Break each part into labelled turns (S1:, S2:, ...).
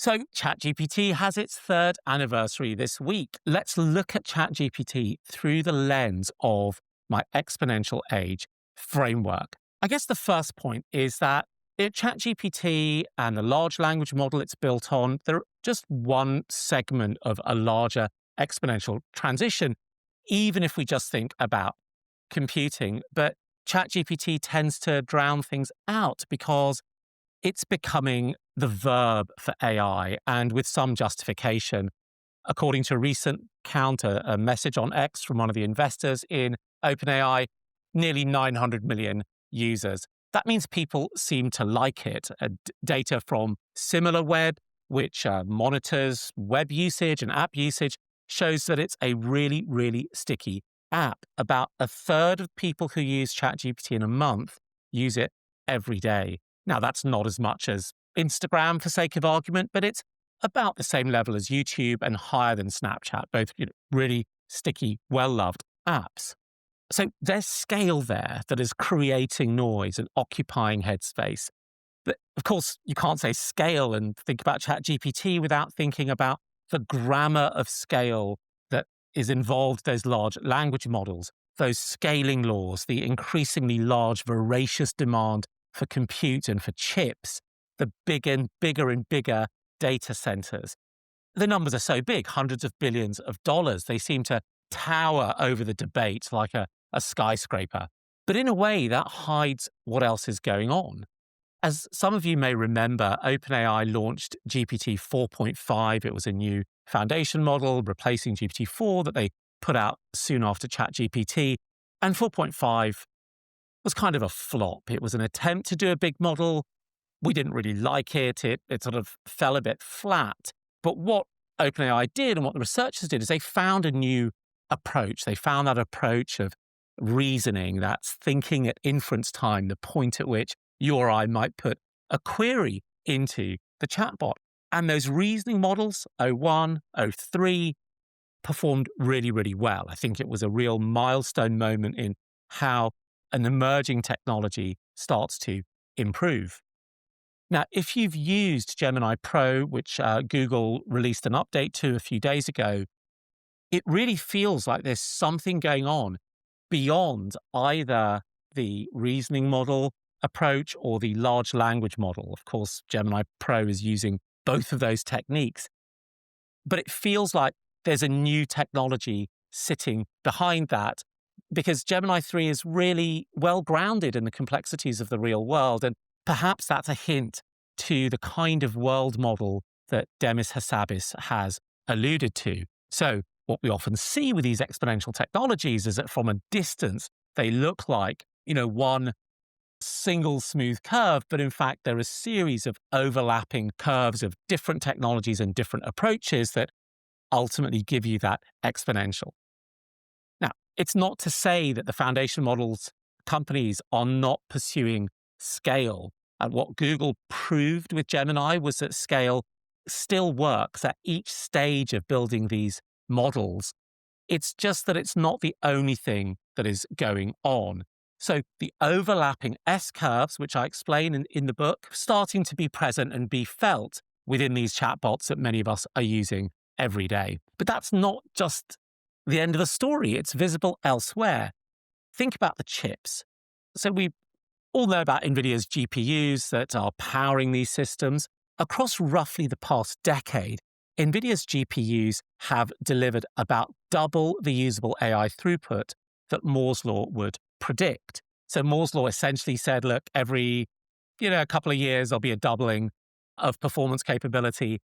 S1: So ChatGPT has its third anniversary this week. Let's look at ChatGPT through the lens of my exponential age framework. I guess the first point is that ChatGPT and the large language model it's built on, they're just one segment of a larger exponential transition, even if we just think about computing. But ChatGPT tends to drown things out because it's becoming the verb for AI, and with some justification. According to a recent count, a message on X from one of the investors in OpenAI, nearly 900 million users. That means people seem to like it. Data from SimilarWeb, which monitors web usage and app usage, shows that it's a really, really sticky app. About a third of people who use ChatGPT in a month use it every day. Now, that's not as much as Instagram for sake of argument, but it's about the same level as YouTube and higher than Snapchat, both really sticky, well-loved apps. So there's scale there that is creating noise and occupying headspace. But of course, you can't say scale and think about ChatGPT without thinking about the grammar of scale that is involved those large language models, those scaling laws, the increasingly large, voracious demand for compute and for chips, the bigger and bigger data centers. The numbers are so big, hundreds of billions of dollars. They seem to tower over the debate like a skyscraper. But in a way, that hides what else is going on. As some of you may remember, OpenAI launched GPT 4.5. It was a new foundation model replacing GPT-4 that they put out soon after ChatGPT. And 4.5 was kind of a flop. It was an attempt to do a big model. We didn't really like it. It sort of fell a bit flat. But what OpenAI did and what the researchers did is they found a new approach. They found that approach of reasoning, that's thinking at inference time, the point at which you or I might put a query into the chatbot. And those reasoning models, O1, O3, performed really, really well. I think it was a real milestone moment in how an emerging technology starts to improve. Now, if you've used Gemini Pro, which Google released an update to a few days ago, it really feels like there's something going on beyond either the reasoning model approach or the large language model. Of course, Gemini Pro is using both of those techniques. But it feels like there's a new technology sitting behind that because Gemini 3 is really well grounded in the complexities of the real world. And perhaps that's a hint to the kind of world model that Demis Hassabis has alluded to. So what we often see with these exponential technologies is that from a distance, they look like, one single smooth curve, but in fact, they're a series of overlapping curves of different technologies and different approaches that ultimately give you that exponential. Now, it's not to say that the foundation models companies are not pursuing scale. And what Google proved with Gemini was that scale still works at each stage of building these models. It's just that it's not the only thing that is going on. So the overlapping S-curves, which I explain in the book, starting to be present and be felt within these chatbots that many of us are using every day. But that's not just the end of the story. It's visible elsewhere. Think about the chips. So we all know about NVIDIA's GPUs that are powering these systems. Across roughly the past decade, NVIDIA's GPUs have delivered about double the usable AI throughput that Moore's law would predict. So Moore's law essentially said, look, every a couple of years, there'll be a doubling of performance capability.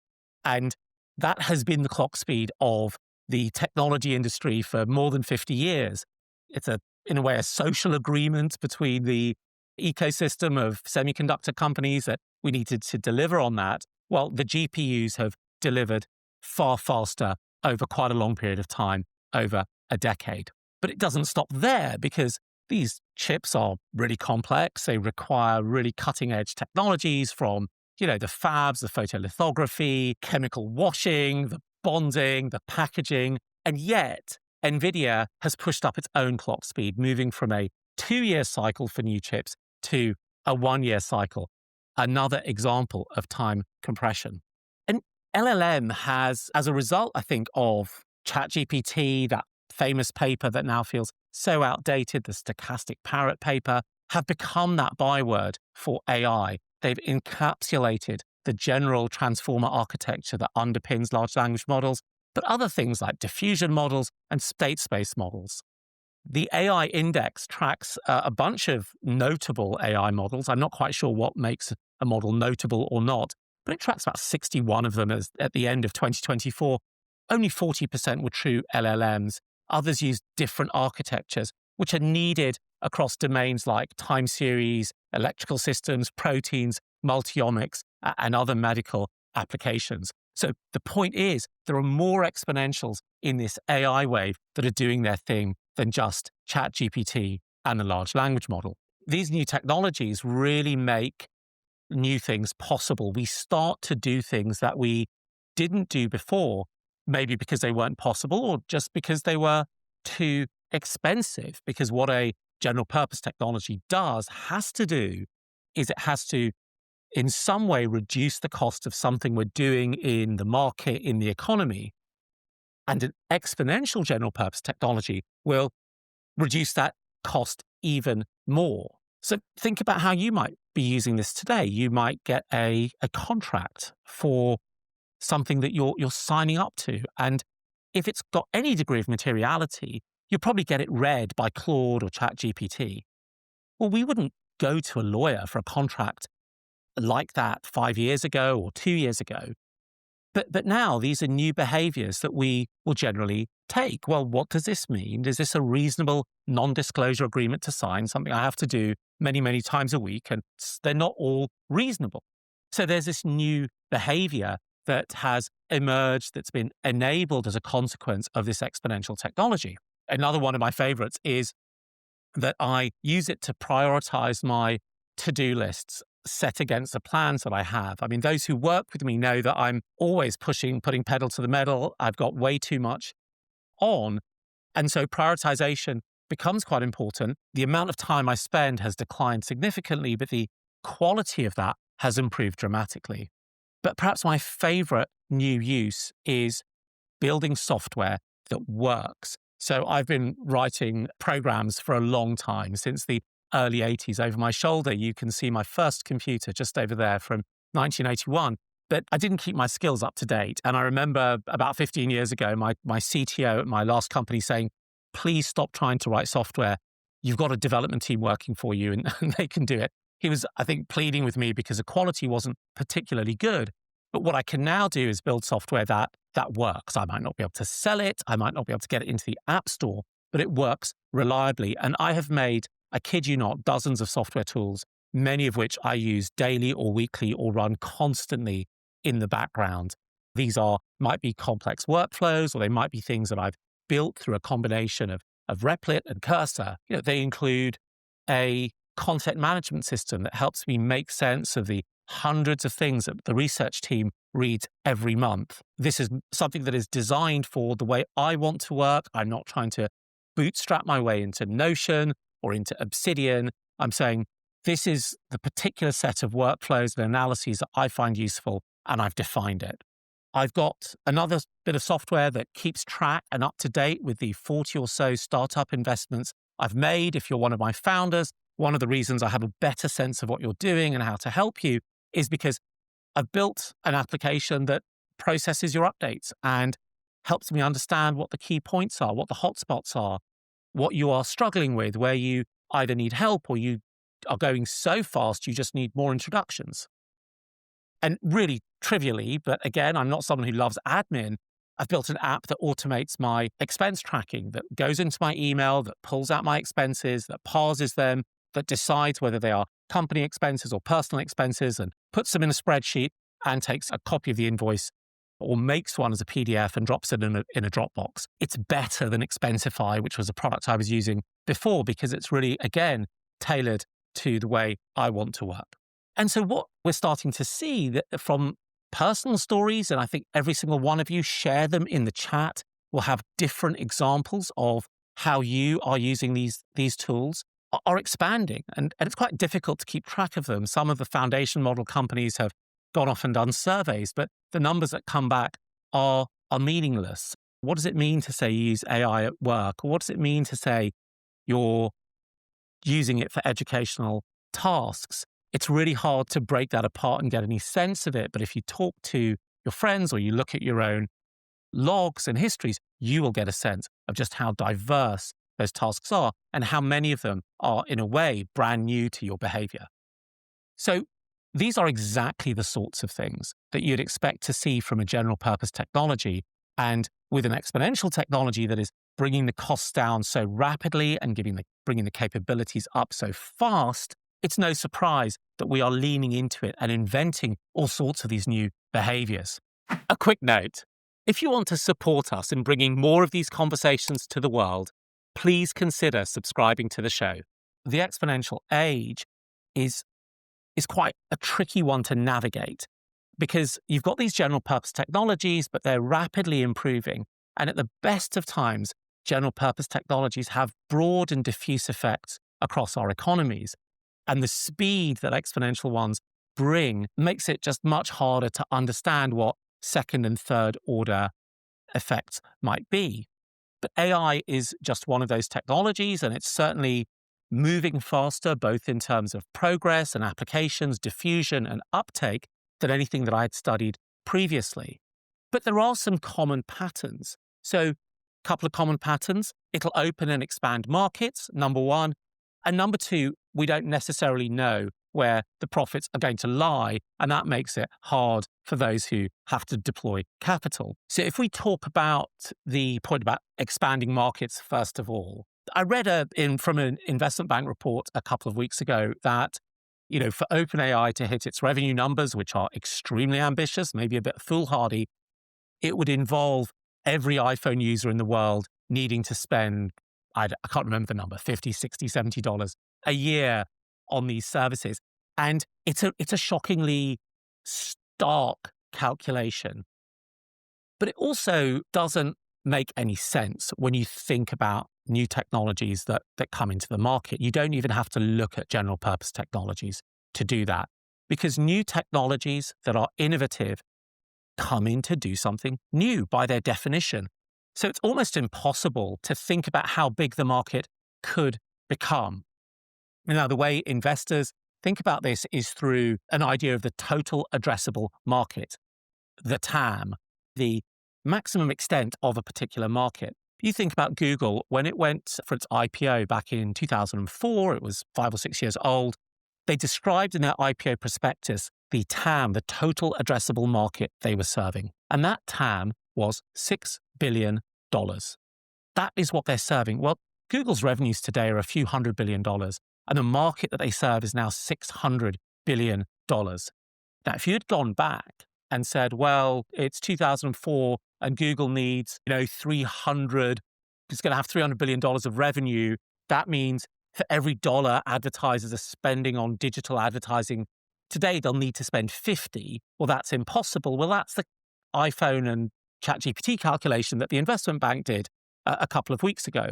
S1: And that has been the clock speed of the technology industry for more than 50 years. It's in a way, a social agreement between the ecosystem of semiconductor companies that we needed to deliver on that. Well, the GPUs have delivered far faster over quite a long period of time, over a decade. But it doesn't stop there because these chips are really complex. They require really cutting edge technologies from, the fabs, the photolithography, chemical washing, the bonding, the packaging. And yet NVIDIA has pushed up its own clock speed, moving from a 2-year cycle for new chips to a 1-year cycle. Another example of time compression. And LLM has, as a result, I think, of ChatGPT, that famous paper that now feels so outdated, the stochastic parrot paper, have become that byword for AI. They've encapsulated the general transformer architecture that underpins large language models, but other things like diffusion models and state space models. The AI index tracks a bunch of notable AI models. I'm not quite sure what makes a model notable or not, but it tracks about 61 of them at the end of 2024. Only 40% were true LLMs. Others use different architectures, which are needed across domains like time series, electrical systems, proteins, multiomics, and other medical applications. So the point is, there are more exponentials in this AI wave that are doing their thing than just ChatGPT and a large language model. These new technologies really make new things possible. We start to do things that we didn't do before, maybe because they weren't possible or just because they were too expensive. Because what a general purpose technology has to do, is it has to in some way reduce the cost of something we're doing in the market, in the economy. And an exponential general purpose technology will reduce that cost even more. So think about how you might be using this today. You might get a contract for something that you're signing up to. And if it's got any degree of materiality, you'll probably get it read by Claude or ChatGPT. Well, we wouldn't go to a lawyer for a contract like that 5 years ago or 2 years ago. But now these are new behaviours that we will generally take. Well, what does this mean? Is this a reasonable non-disclosure agreement to sign, something I have to do many, many times a week? And they're not all reasonable. So there's this new behaviour that has emerged, that's been enabled as a consequence of this exponential technology. Another one of my favourites is that I use it to prioritize my to-do lists set against the plans that I have. I mean, those who work with me know that I'm always putting pedal to the metal. I've got way too much on. And so prioritization becomes quite important. The amount of time I spend has declined significantly, but the quality of that has improved dramatically. But perhaps my favorite new use is building software that works. So I've been writing programs for a long time, since the early 80s. Over my shoulder, you can see my first computer just over there from 1981. But I didn't keep my skills up to date. And I remember about 15 years ago, my CTO at my last company saying, please stop trying to write software. You've got a development team working for you and they can do it. He was, I think, pleading with me because the quality wasn't particularly good. But what I can now do is build software that works. I might not be able to sell it. I might not be able to get it into the App Store, but it works reliably. And I have made, I kid you not, dozens of software tools, many of which I use daily or weekly or run constantly in the background. These might be complex workflows, or they might be things that I've built through a combination of Replit and Cursor. They include a content management system that helps me make sense of the hundreds of things that the research team reads every month. This is something that is designed for the way I want to work. I'm not trying to bootstrap my way into Notion or into Obsidian. I'm saying this is the particular set of workflows and analyses that I find useful, and I've defined it. I've got another bit of software that keeps track and up to date with the 40 or so startup investments I've made. If you're one of my founders, one of the reasons I have a better sense of what you're doing and how to help you is because I've built an application that processes your updates and helps me understand what the key points are, what the hotspots are, what you are struggling with, where you either need help or you are going so fast you just need more introductions. And really trivially, but again, I'm not someone who loves admin, I've built an app that automates my expense tracking, that goes into my email, that pulls out my expenses, that parses them, that decides whether they are company expenses or personal expenses, and puts them in a spreadsheet and takes a copy of the invoice or makes one as a PDF and drops it in a Dropbox. It's better than Expensify, which was a product I was using before, because it's really, again, tailored to the way I want to work. And so what we're starting to see that from personal stories, and I think every single one of you, share them in the chat, will have different examples of how you are using these tools, are expanding. And it's quite difficult to keep track of them. Some of the foundation model companies have gone off and done surveys, but the numbers that come back are meaningless. What does it mean to say you use AI at work? What does it mean to say you're using it for educational tasks? It's really hard to break that apart and get any sense of it. But if you talk to your friends or you look at your own logs and histories, you will get a sense of just how diverse those tasks are and how many of them are, in a way, brand new to your behavior. So these are exactly the sorts of things that you'd expect to see from a general purpose technology. And with an exponential technology that is bringing the costs down so rapidly and bringing the capabilities up so fast, it's no surprise that we are leaning into it and inventing all sorts of these new behaviors. A quick note: if you want to support us in bringing more of these conversations to the world, please consider subscribing to the show. The exponential age is quite a tricky one to navigate because you've got these general purpose technologies, but they're rapidly improving. And at the best of times, general purpose technologies have broad and diffuse effects across our economies. And the speed that exponential ones bring makes it just much harder to understand what second and third order effects might be. But AI is just one of those technologies, and it's certainly moving faster, both in terms of progress and applications, diffusion and uptake, than anything that I had studied previously. But there are some common patterns. So a couple of common patterns: it'll open and expand markets, number one. And number two, we don't necessarily know where the profits are going to lie, and that makes it hard for those who have to deploy capital. So if we talk about the point about expanding markets, first of all, I read from an investment bank report a couple of weeks ago that, for OpenAI to hit its revenue numbers, which are extremely ambitious, maybe a bit foolhardy, it would involve every iPhone user in the world needing to spend, I can't remember the number, $50, $60, $70 a year on these services. And it's a shockingly stark calculation. But it also doesn't make any sense when you think about new technologies that come into the market. You don't even have to look at general purpose technologies to do that, because new technologies that are innovative come in to do something new by their definition. So it's almost impossible to think about how big the market could become. Now, the way investors think about this is through an idea of the total addressable market, the TAM, the maximum extent of a particular market. You think about Google, when it went for its IPO back in 2004, it was 5 or 6 years old. They described in their IPO prospectus the TAM, the total addressable market they were serving. And that TAM was $6 billion. That is what they're serving. Well, Google's revenues today are a few $100 billion, and the market that they serve is now $600 billion. Now, if you had gone back and said, well, it's 2004 and Google needs, 300, it's going to have $300 billion of revenue. That means for every dollar advertisers are spending on digital advertising today, they'll need to spend 50. Well, that's impossible. Well, that's the iPhone and ChatGPT calculation that the investment bank did a couple of weeks ago.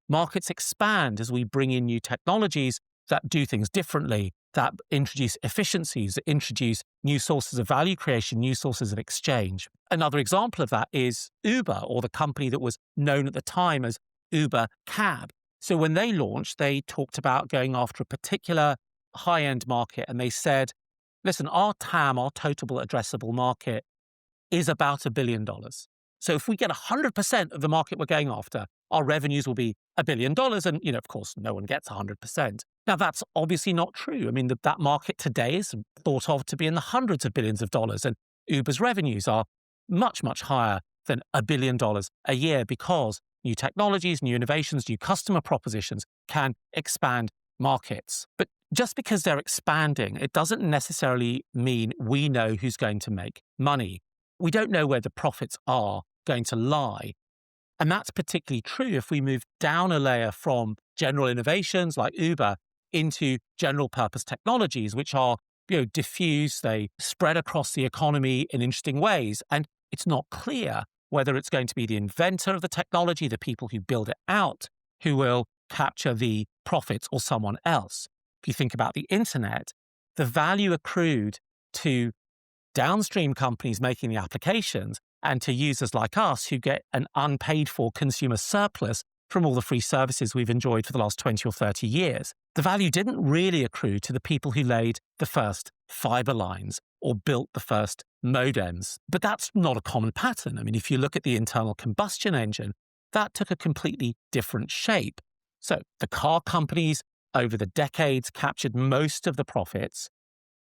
S1: Markets expand as we bring in new technologies that do things differently, that introduce efficiencies, that introduce new sources of value creation, new sources of exchange. Another example of that is Uber, or the company that was known at the time as Uber Cab. So when they launched, they talked about going after a particular high-end market, and they said, listen, our TAM, our total addressable market, is about $1 billion. So if we get 100% of the market we're going after, our revenues will be $1 billion. And, of course, no one gets 100%. Now, that's obviously not true. I mean, that market today is thought of to be in the hundreds of billions of dollars. And Uber's revenues are much, much higher than $1 billion a year, because new technologies, new innovations, new customer propositions can expand markets. But just because they're expanding, it doesn't necessarily mean we know who's going to make money. We don't know where the profits are going to lie. And that's particularly true if we move down a layer from general innovations like Uber into general purpose technologies, which are, diffuse, they spread across the economy in interesting ways. And it's not clear whether it's going to be the inventor of the technology, the people who build it out, who will capture the profits, or someone else. If you think about the internet, the value accrued to downstream companies making the applications and to users like us who get an unpaid for consumer surplus from all the free services we've enjoyed for the last 20 or 30 years. The value didn't really accrue to the people who laid the first fiber lines or built the first modems. But that's not a common pattern. I mean, if you look at the internal combustion engine, that took a completely different shape. So the car companies over the decades captured most of the profits,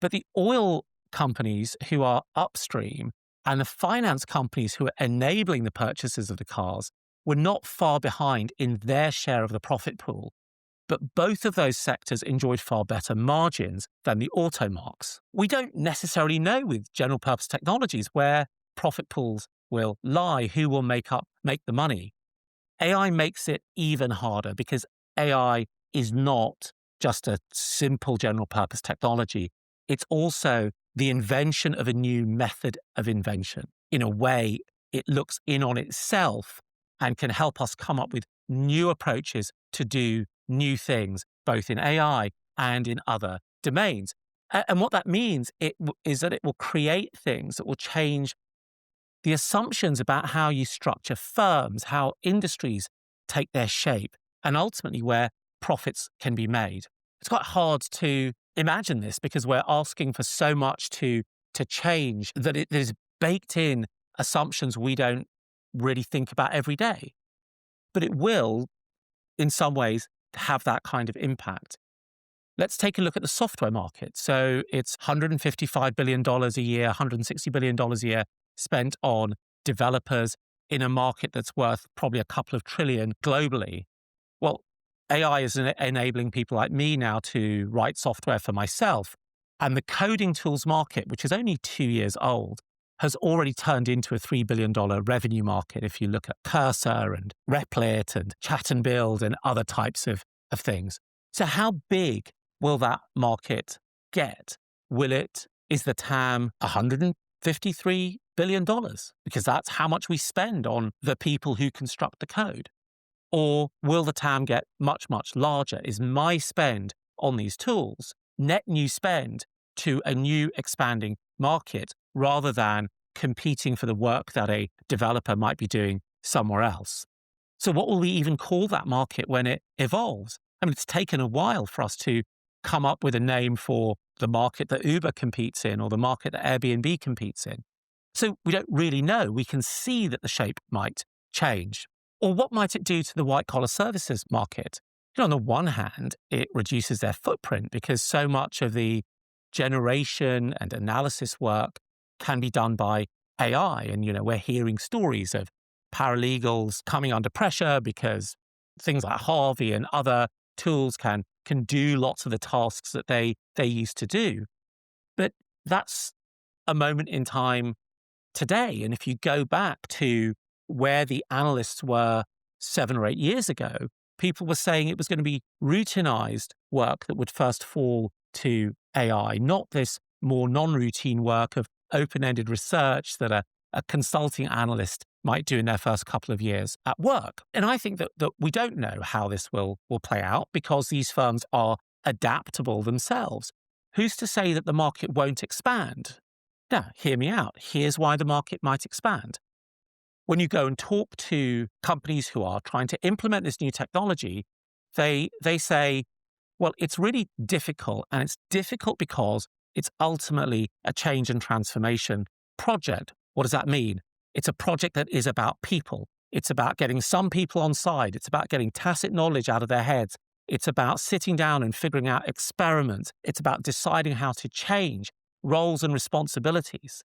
S1: but the oil companies who are upstream and the finance companies who are enabling the purchases of the cars were not far behind in their share of the profit pool. But both of those sectors enjoyed far better margins than the auto marks. We don't necessarily know with general purpose technologies where profit pools will lie, who will make the money. AI makes it even harder because AI is not just a simple general purpose technology. It's also the invention of a new method of invention. In a way, it looks in on itself and can help us come up with new approaches to do new things, both in AI and in other domains. And what that means is that it will create things that will change the assumptions about how you structure firms, how industries take their shape, and ultimately where profits can be made. It's quite hard to imagine this because we're asking for so much to change that there's baked in assumptions we don't really think about every day. But it will, in some ways, have that kind of impact. Let's take a look at the software market. So it's $155 billion a year, $160 billion a year spent on developers in a market that's worth probably a couple of trillion globally. Well, AI is enabling people like me now to write software for myself. And the coding tools market, which is only 2 years old, has already turned into a $3 billion revenue market if you look at Cursor and Replit and Chat and Build and other types of things. So how big will that market get? Is the TAM $153 billion? Because that's how much we spend on the people who construct the code. Or will the TAM get much, much larger? Is my spend on these tools net new spend to a new expanding market rather than competing for the work that a developer might be doing somewhere else? So what will we even call that market when it evolves? I mean, it's taken a while for us to come up with a name for the market that Uber competes in or the market that Airbnb competes in. So we don't really know. We can see that the shape might change. Or what might it do to the white-collar services market? On the one hand, it reduces their footprint because so much of the generation and analysis work can be done by AI. And, we're hearing stories of paralegals coming under pressure because things like Harvey and other tools can do lots of the tasks that they used to do. But that's a moment in time today. And if you go back to where the analysts were 7 or 8 years ago, people were saying it was going to be routinized work that would first fall to AI, not this more non-routine work of open-ended research that a consulting analyst might do in their first couple of years at work. And I think that we don't know how this will play out because these firms are adaptable themselves. Who's to say that the market won't expand? Now, hear me out. Here's why the market might expand. When you go and talk to companies who are trying to implement this new technology, they say, well, it's really difficult, and it's difficult because it's ultimately a change and transformation project. What does that mean? It's a project that is about people. It's about getting some people on side. It's about getting tacit knowledge out of their heads. It's about sitting down and figuring out experiments. It's about deciding how to change roles and responsibilities.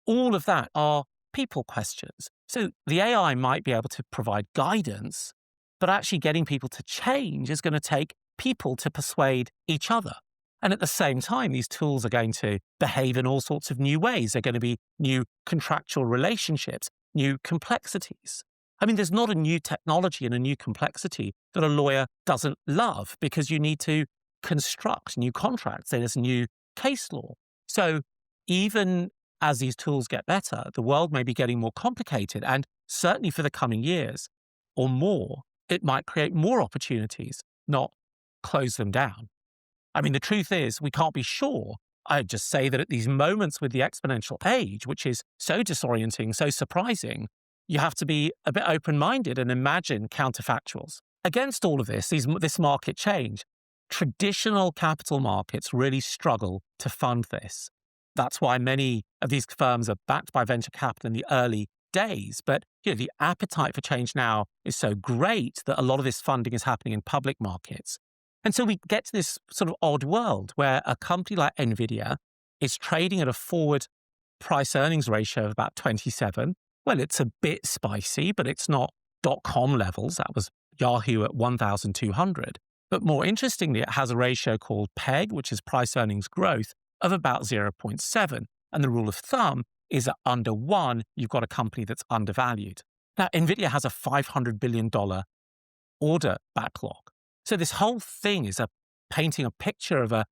S1: All of that are people questions. So the AI might be able to provide guidance, but actually getting people to change is going to take people to persuade each other. And at the same time, these tools are going to behave in all sorts of new ways. They're going to be new contractual relationships, new complexities. I mean, there's not a new technology and a new complexity that a lawyer doesn't love because you need to construct new contracts. There's new case law. So even as these tools get better, the world may be getting more complicated. And certainly for the coming years or more, it might create more opportunities, not close them down. I mean, the truth is we can't be sure I'd just say that at these moments with the exponential age, which is so disorienting, so surprising, you have to be a bit open-minded and imagine counterfactuals. Against all of this market change, traditional capital markets really struggle to fund this. That's why many of these firms are backed by venture capital in the early days. But the appetite for change now is so great that a lot of this funding is happening in public markets. And so we get to this sort of odd world where a company like NVIDIA is trading at a forward price earnings ratio of about 27. Well, it's a bit spicy, but it's not .com levels. That was Yahoo at 1,200. But more interestingly, it has a ratio called PEG, which is price earnings growth, of about 0.7. And the rule of thumb is that under 1, you've got a company that's undervalued. Now, NVIDIA has a $500 billion order backlog. So this whole thing is painting a picture of a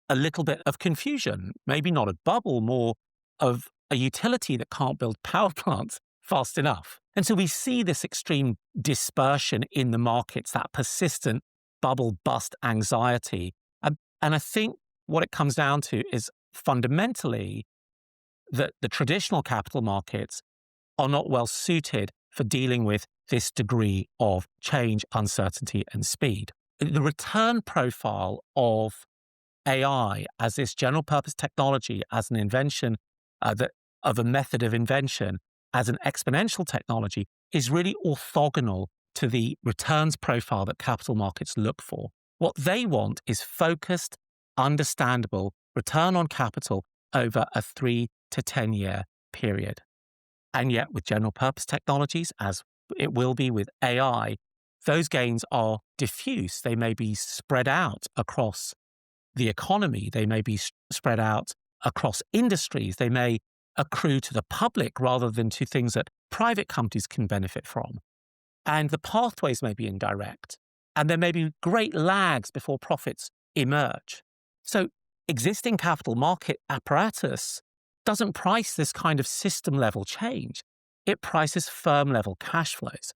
S1: little bit of confusion, maybe not a bubble, more of a utility that can't build power plants fast enough. And so we see this extreme dispersion in the markets, that persistent bubble bust anxiety. And I think what it comes down to is fundamentally that the traditional capital markets are not well suited for dealing with this degree of change, uncertainty, and speed. The return profile of AI as this general purpose technology, as an invention, of a method of invention, as an exponential technology, is really orthogonal to the returns profile that capital markets look for. What they want is focused, understandable return on capital over a 3 to 10 year period. And yet with general purpose technologies, as it will be with AI, those gains are diffuse. They may be spread out across the economy. They may be spread out across industries. They may accrue to the public rather than to things that private companies can benefit from. And the pathways may be indirect. And there may be great lags before profits emerge. So existing capital market apparatus doesn't price this kind of system-level change. It prices firm-level cash flows.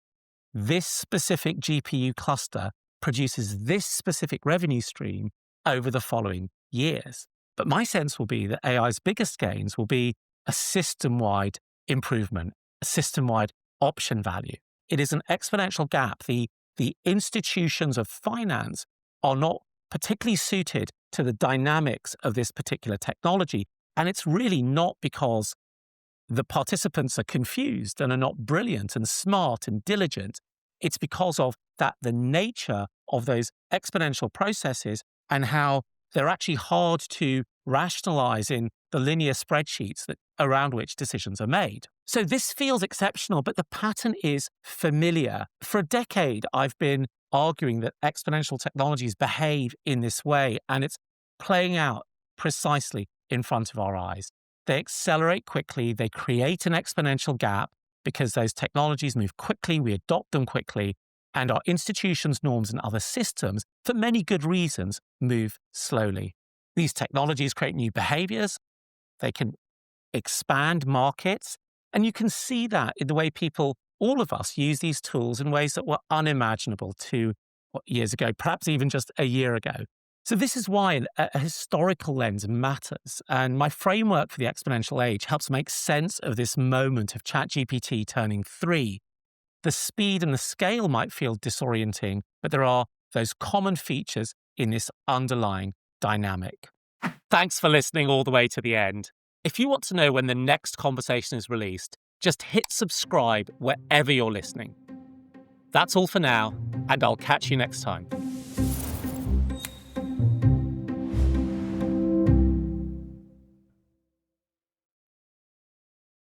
S1: This specific GPU cluster produces this specific revenue stream over the following years. But my sense will be that AI's biggest gains will be a system-wide improvement, a system-wide option value. It is an exponential gap. The institutions of finance are not particularly suited to the dynamics of this particular technology. And it's really not because the participants are confused and are not brilliant and smart and diligent. It's because of the nature of those exponential processes and how they're actually hard to rationalize in the linear spreadsheets around which decisions are made. So this feels exceptional, but the pattern is familiar. For a decade, I've been arguing that exponential technologies behave in this way, and it's playing out precisely in front of our eyes. They accelerate quickly, they create an exponential gap because those technologies move quickly, we adopt them quickly, and our institutions, norms, and other systems, for many good reasons, move slowly. These technologies create new behaviors, they can expand markets, and you can see that in the way people, all of us, use these tools in ways that were unimaginable 2 years ago, perhaps even just a year ago. So this is why a historical lens matters. And my framework for the exponential age helps make sense of this moment of ChatGPT turning 3. The speed and the scale might feel disorienting, but there are those common features in this underlying dynamic. Thanks for listening all the way to the end. If you want to know when the next conversation is released, just hit subscribe wherever you're listening. That's all for now, and I'll catch you next time.